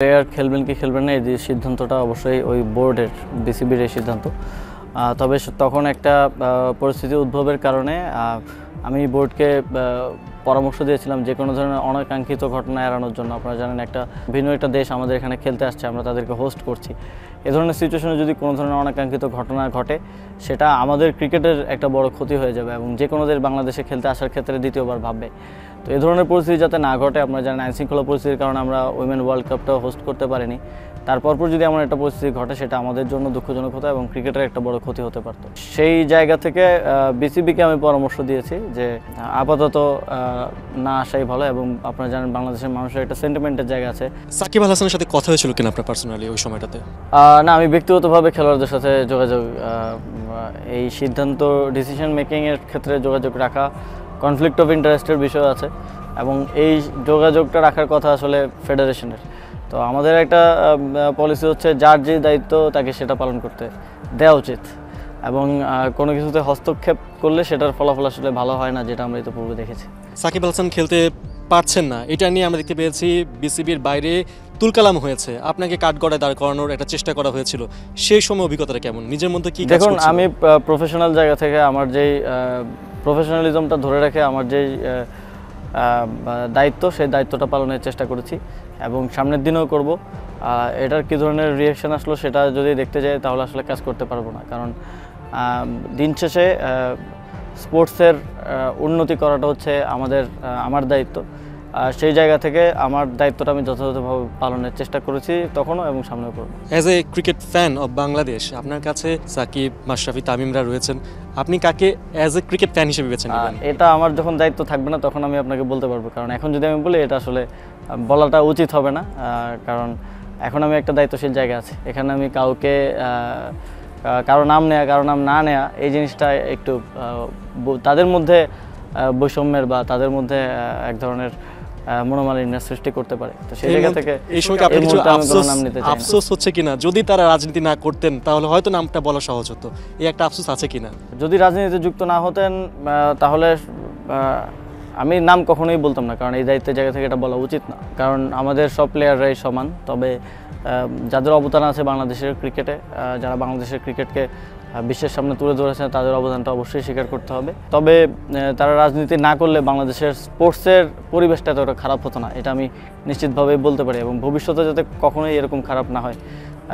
Player খেলবেন কি খেলবেন না এই যে সিদ্ধান্তটা অবশ্যই ওই বোর্ডের বিসিবির এই সিদ্ধান্ত। তবে তখন একটা পরিস্থিতি উদ্ভবের কারণে আমি বোর্ডকে পরামর্শ দিয়েছিলাম যে কোনো ধরনের অনাকাঙ্ক্ষিত ঘটনা এড়ানোর জন্য। আপনারা জানেন ভিন্ন একটা দেশ আমাদের এখানে খেলতে আসছে, আমরা তাদেরকে হোস্ট করছি। এ ধরনের সিচুয়েশনে যদি কোনো ধরনের অনাকাঙ্ক্ষিত ঘটনা ঘটে সেটা আমাদের ক্রিকেটের একটা বড় ক্ষতি হয়ে যাবে এবং যে কোনো দেশ বাংলাদেশে খেলতে আসার ক্ষেত্রে দ্বিতীয়বার ভাববে। তো এই ধরনের পরিস্থিতি যাতে না ঘটে, আপনারা জানেন আইনশৃঙ্খলা পরিস্থিতির কারণে আমরা উইমেন ওয়ার্ল্ড কাপটাও হোস্ট করতে পারিনি। তারপর যদি এমন একটা পরিস্থিতি ঘটে সেটা আমাদের জন্য দুঃখজনক হতো এবং ক্রিকেটের একটা বড় ক্ষতি হতে পারত। সেই জায়গা থেকে বিসিবিকে আমি পরামর্শ দিয়েছি যে আপাতত না আসাই ভালো। এবং আপনারা জানেন বাংলাদেশের মানুষের একটা সেন্টিমেন্টের জায়গা আছে। সাকিব আল হাসানের সাথে কথা হয়েছিল কিনা আপনার পার্সোনালি ওই সময়টাতে? না, আমি ব্যক্তিগতভাবে খেলোয়াড়দের সাথে যোগাযোগ, এই সিদ্ধান্ত ডিসিশন মেকিংয়ের ক্ষেত্রে যোগাযোগ রাখা কনফ্লিক্ট অফ ইন্টারেস্টের বিষয় আছে এবং এই যোগাযোগটা রাখার কথা আসলে ফেডারেশনের। তো আমাদের একটা পলিসি হচ্ছে যার যে দায়িত্ব তাকে সেটা পালন করতে দেওয়া উচিত এবং কোনো কিছুতে হস্তক্ষেপ করলে সেটার ফলাফল আসলে ভালো হয় না, যেটা আমরা ইতিপূর্বে দেখেছি। সাকিব আল হাসান খেলতে পারছেন না, এটা নিয়ে আমরা দেখতে পেয়েছি বিসিবির বাইরে তুলকালাম হয়েছে, আপনাকে কাঠগড়ায় দাঁড় করানোর একটা চেষ্টা করা হয়েছিল। সেই সময় অভিজ্ঞতাটা কেমন, নিজের মধ্যে কি? দেখুন, আমি প্রফেশনাল জায়গা থেকে আমার যেই প্রফেশনালিজমটা ধরে রেখে আমার যেই দায়িত্ব, সেই দায়িত্বটা পালনের চেষ্টা করেছি এবং সামনের দিনেও করব। এটার কী ধরনের রিয়াকশান আসলো সেটা যদি দেখতে যাই তাহলে আসলে কাজ করতে পারবো না, কারণ দিন শেষে স্পোর্টসের উন্নতি করাটা হচ্ছে আমার দায়িত্ব। সেই জায়গা থেকে আমার দায়িত্বটা আমি যথাযথভাবে পালনের চেষ্টা করেছি তখনও এবং সামনেও করব। As a cricket fan of Bangladesh, আপনার কাছে সাকিব, মাশরাফি, তামিমরা রয়েছেন, আপনি কাকে অ্যাজ এ ক্রিকেট ফ্যান হিসেবে বেছে নেবেন? এটা আমার যখন দায়িত্ব থাকবে না তখন আমি আপনাকে বলতে পারবো, কারণ এখন যদি আমি বলি এটা আসলে বলাটা উচিত হবে না, কারণ এখন আমি একটা দায়িত্বশীল জায়গায় আছি। এখানে আমি কাউকে কারো নাম নেয়া কারো নাম না নেয়া এই জিনিসটা একটু তাদের মধ্যে বৈষম্যের বা তাদের মধ্যে এক ধরনের মনোমালিন্যের সৃষ্টি করতে পারে। তো সেই জায়গা থেকে এই সময় আপনি কিছু আফসোস হচ্ছে কিনা, যদি তারা রাজনীতি না করতেন তাহলে হয়তো নামটা বলা সহজ হতো, এই একটা আফসোস আছে কিনা? যদি রাজনীতিতে যুক্ত না হতেন তাহলে আমি নাম কখনোই বলতাম না, কারণ এই দায়িত্বের জায়গা থেকে এটা বলা উচিত না, কারণ আমাদের সব প্লেয়াররাই সমান। তবে যাদের অবদান আছে বাংলাদেশের ক্রিকেটে, যারা বাংলাদেশের ক্রিকেটকে বিশ্বের সামনে তুলে ধরেছেন, তাদের অবদানটা অবশ্যই স্বীকার করতে হবে। তবে তারা রাজনীতি না করলে বাংলাদেশের স্পোর্টসের পরিবেশটা এতটা খারাপ হতো না, এটা আমি নিশ্চিতভাবেই বলতে পারি এবং ভবিষ্যতে যাতে কখনোই এরকম খারাপ না হয়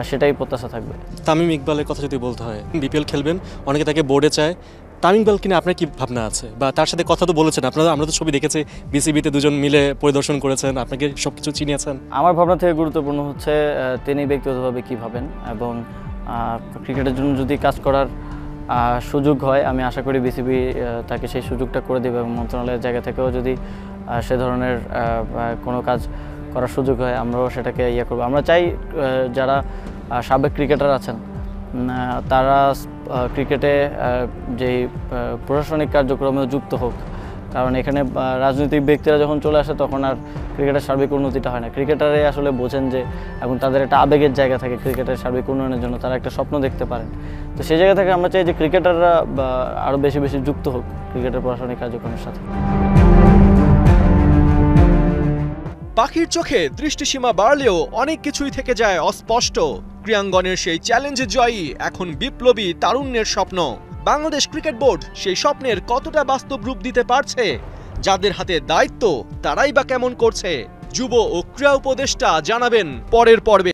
সেটাই প্রত্যাশা থাকবে। তামিম ইকবালের কথা যদি বলতে হয়, বিপিএল খেলবেন, অনেকে তাকে বোর্ডে চায়। তামিম ইকবাল কিনা আপনার কি ভাবনা আছে, বা তার সাথে কথা তো বলেছেন আপনারা? আমরা তো ছবি দেখেছি, বিসিবিতে দুজন মিলে পরিদর্শন করেছেন, আপনাকে সব কিছু চিনিয়েছেন। আমার ভাবনা থেকে গুরুত্বপূর্ণ হচ্ছে তিনি ব্যক্তিগতভাবে কী ভাবেন এবং ক্রিকেটের জন্য যদি কাজ করার সুযোগ হয় আমি আশা করি বিসিবি তাকে সেই সুযোগটা করে দেবে এবং মন্ত্রণালয়ের জায়গা থেকেও যদি সে ধরনের কোনো কাজ করার সুযোগ হয় আমরাও সেটাকে করবো। আমরা চাই যারা সাবেক ক্রিকেটার আছেন তারা ক্রিকেটে যেই প্রশাসনিক কার্যক্রমেও যুক্ত হোক, কারণ এখানে রাজনৈতিক ব্যক্তিরা যখন চলে আসে তখন আর ক্রিকেটের সার্বিক উন্নতিটা হয় না। ক্রিকেটারে আসলে বোঝেন যে এবং তাদের একটা আবেগের জায়গা থাকে ক্রিকেটের সার্বিক উন্নয়নের জন্য, তারা একটা স্বপ্ন দেখতে পারেন। তো সেই জায়গা থেকে আমরা চাই যে ক্রিকেটাররা আরও বেশি বেশি যুক্ত হোক ক্রিকেটের প্রশাসনিক কার্যক্রমের সাথে। পাখির চোখে দৃষ্টিসীমা বাড়লেও অনেক কিছুই থেকে যায় অস্পষ্ট। ক্রীড়াঙ্গনের সেই চ্যালেঞ্জ জয়ী এখন বিপ্লবী তারুণ্যের স্বপ্ন। বাংলাদেশ ক্রিকেট বোর্ড সেই স্বপ্নের কতটা বাস্তব রূপ দিতে পারছে? যাদের হাতে দায়িত্ব তারাই বা কেমন করছে? যুব ও ক্রীড়া উপদেষ্টা জানাবেন পরের পর্বে।